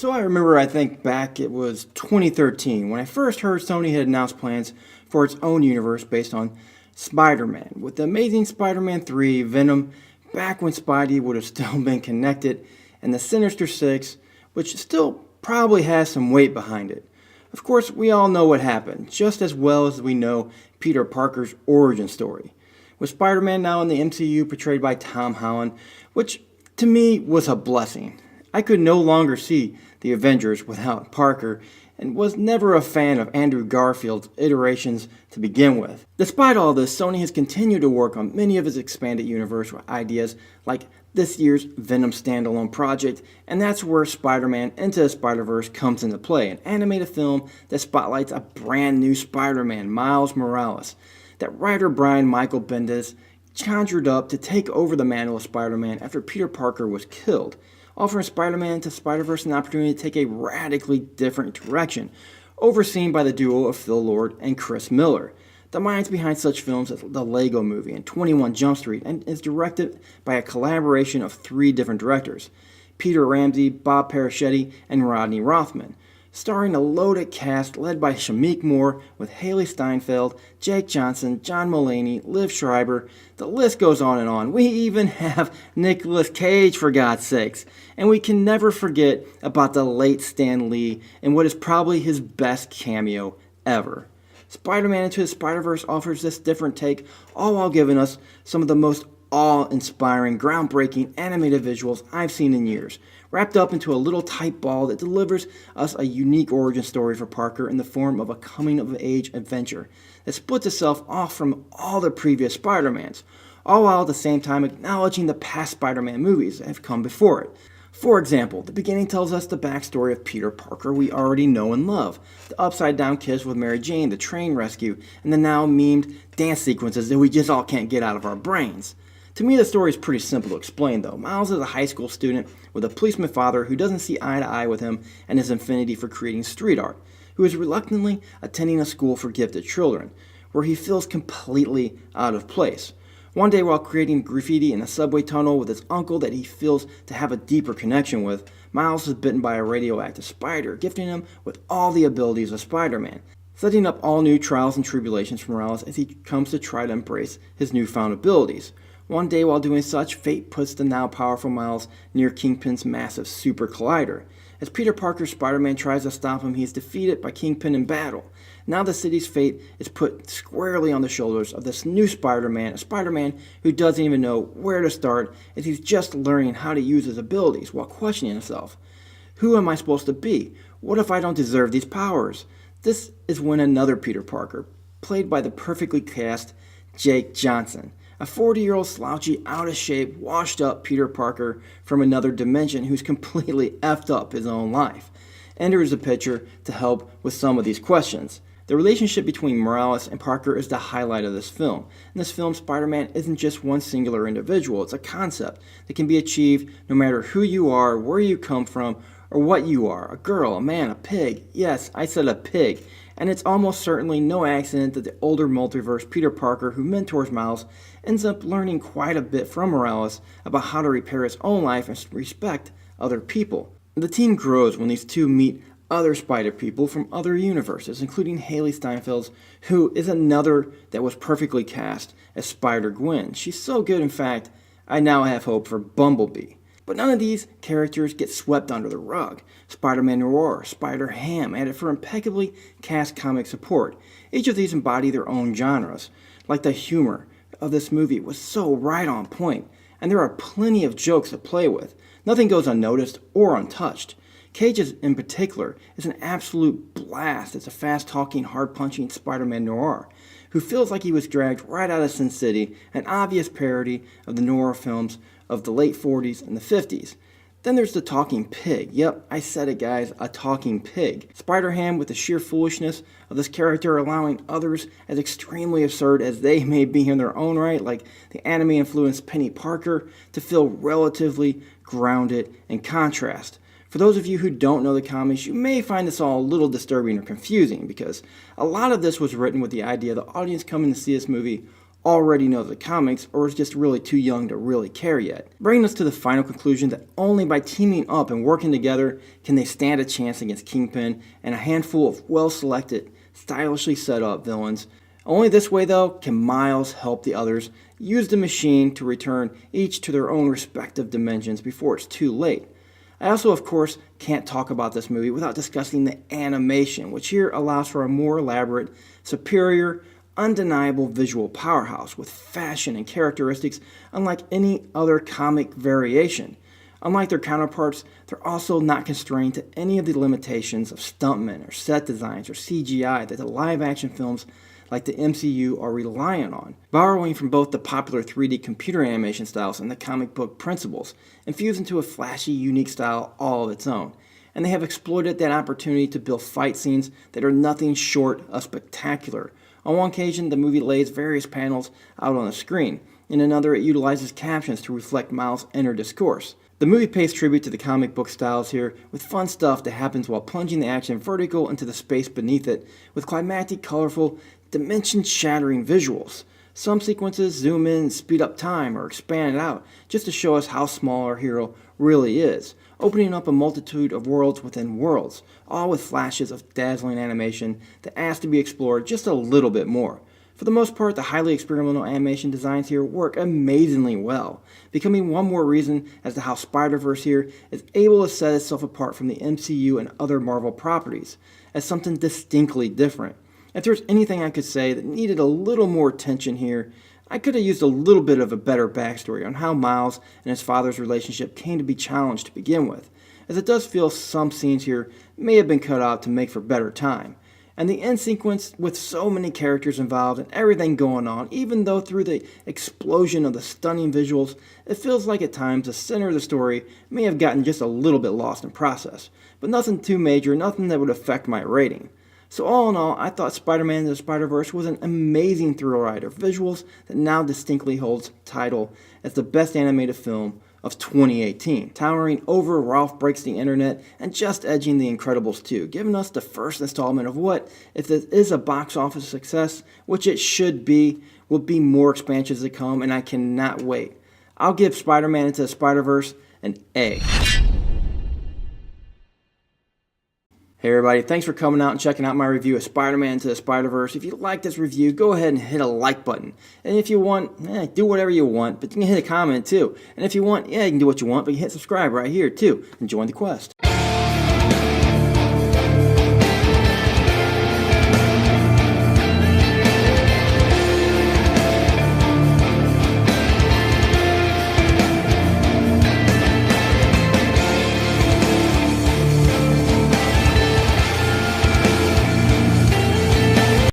So I remember, I think back it was 2013 when I first heard Sony had announced plans for its own universe based on Spider-Man. With the Amazing Spider-Man 3, Venom, back when Spidey would have still been connected, and the Sinister Six, which still probably has some weight behind it. Of course, we all know what happened, just as well as we know Peter Parker's origin story. With Spider-Man now in the MCU portrayed by Tom Holland, which to me was a blessing. I could no longer see the Avengers without Parker, and was never a fan of Andrew Garfield's iterations to begin with. Despite all this, Sony has continued to work on many of his expanded universe ideas, like this year's Venom standalone project, and that's where Spider-Man Into the Spider-Verse comes into play, an animated film that spotlights a brand new Spider-Man, Miles Morales, that writer Brian Michael Bendis conjured up to take over the mantle of Spider-Man after Peter Parker was killed, offering Spider-Man Into Spider-Verse an opportunity to take a radically different direction, overseen by the duo of Phil Lord and Chris Miller, the minds behind such films as The Lego Movie and 21 Jump Street, and is directed by a collaboration of 3 different directors, Peter Ramsey, Bob Paraschetti, and Rodney Rothman, starring a loaded cast led by Shameik Moore with Haley Steinfeld, Jake Johnson, John Mulaney, Liv Schreiber. The list goes on and on. We even have Nicolas Cage, for God's sakes. And we can never forget about the late Stan Lee in what is probably his best cameo ever. Spider-Man Into the Spider-Verse offers this different take, all while giving us some of the most awe-inspiring, groundbreaking animated visuals I've seen in years, wrapped up into a little tight ball that delivers us a unique origin story for Parker in the form of a coming-of-age adventure that splits itself off from all the previous Spider-Mans, all while at the same time acknowledging the past Spider-Man movies that have come before it. For example, the beginning tells us the backstory of Peter Parker we already know and love, the upside-down kiss with Mary Jane, the train rescue, and the now memed dance sequences that we just all can't get out of our brains. To me, the story is pretty simple to explain, though. Miles is a high school student with a policeman father who doesn't see eye to eye with him and his affinity for creating street art, who is reluctantly attending a school for gifted children, where he feels completely out of place. One day, while creating graffiti in a subway tunnel with his uncle that he feels to have a deeper connection with, Miles is bitten by a radioactive spider, gifting him with all the abilities of Spider-Man, setting up all new trials and tribulations for Morales as he comes to try to embrace his newfound abilities. One day, while doing such, fate puts the now powerful Miles near Kingpin's massive super collider. As Peter Parker's Spider-Man tries to stop him, he is defeated by Kingpin in battle. Now the city's fate is put squarely on the shoulders of this new Spider-Man, a Spider-Man who doesn't even know where to start as he's just learning how to use his abilities while questioning himself. Who am I supposed to be? What if I don't deserve these powers? This is when another Peter Parker, played by the perfectly cast Jake Johnson, a 40-year-old slouchy, out-of-shape, washed-up Peter Parker from another dimension who's completely effed up his own life, enters the picture to help with some of these questions. The relationship between Morales and Parker is the highlight of this film. In this film, Spider-Man isn't just one singular individual. It's a concept that can be achieved no matter who you are, where you come from, or what you are. A girl, a man, a pig. Yes, I said a pig. And it's almost certainly no accident that the older multiverse Peter Parker, who mentors Miles, ends up learning quite a bit from Morales about how to repair his own life and respect other people. The team grows when these two meet other Spider people from other universes, including Haley Steinfeld, who is another that was perfectly cast as Spider-Gwen. She's so good, in fact, I now have hope for Bumblebee. But none of these characters get swept under the rug. Spider-Man Noir, Spider-Ham added for impeccably cast comic support. Each of these embody their own genres. Like the humor of this movie was so right on point, and there are plenty of jokes to play with. Nothing goes unnoticed or untouched. Cage's in particular is an absolute blast as a fast-talking, hard-punching Spider-Man Noir, who feels like he was dragged right out of Sin City, an obvious parody of the noir films of the late 40s and the 50s. Then there's the talking pig. Yep, I said it, guys, a talking pig. Spider-Ham, with the sheer foolishness of this character allowing others as extremely absurd as they may be in their own right, like the anime-influenced Penny Parker, to feel relatively grounded in contrast. For those of you who don't know the comics, you may find this all a little disturbing or confusing, because a lot of this was written with the idea of the audience coming to see this movie already knows the comics or is just really too young to really care yet. Bringing us to the final conclusion that only by teaming up and working together can they stand a chance against Kingpin and a handful of well-selected, stylishly set up villains. Only this way, though, can Miles help the others use the machine to return each to their own respective dimensions before it's too late. I also, of course, can't talk about this movie without discussing the animation, which here allows for a more elaborate, superior, undeniable visual powerhouse with fashion and characteristics unlike any other comic variation. Unlike their counterparts, they're also not constrained to any of the limitations of stuntmen or set designs or CGI that the live-action films like the MCU are reliant on, borrowing from both the popular 3D computer animation styles and the comic book principles, infused into a flashy, unique style all of its own. And they have exploited that opportunity to build fight scenes that are nothing short of spectacular. On one occasion, the movie lays various panels out on the screen. In another, it utilizes captions to reflect Miles' inner discourse. The movie pays tribute to the comic book styles here, with fun stuff that happens while plunging the action vertical into the space beneath it, with climactic, colorful, dimension-shattering visuals. Some sequences zoom in and speed up time or expand it out, just to show us how small our hero really is, opening up a multitude of worlds within worlds, all with flashes of dazzling animation that asks to be explored just a little bit more. For the most part, the highly experimental animation designs here work amazingly well, becoming one more reason as to how Spider-Verse here is able to set itself apart from the MCU and other Marvel properties, as something distinctly different. If there's anything I could say that needed a little more attention here, I could have used a little bit of a better backstory on how Miles and his father's relationship came to be challenged to begin with, as it does feel some scenes here may have been cut out to make for better time. And the end sequence with so many characters involved and everything going on, even though through the explosion of the stunning visuals, it feels like at times the center of the story may have gotten just a little bit lost in process, but nothing too major, nothing that would affect my rating. So all in all, I thought Spider-Man Into the Spider-Verse was an amazing thrill ride of visuals that now distinctly holds title as the best animated film of 2018, towering over Ralph Breaks the Internet and just edging The Incredibles 2, giving us the first installment of what, if this is a box office success, which it should be, will be more expansions to come, and I cannot wait. I'll give Spider-Man Into the Spider-Verse an A. Hey everybody, thanks for coming out and checking out my review of Spider-Man Into the Spider-Verse. If you like this review, go ahead and hit a like button. And if you want, do whatever you want, but you can hit a comment too. And if you want, you can do what you want, but you hit subscribe right here too and join the quest.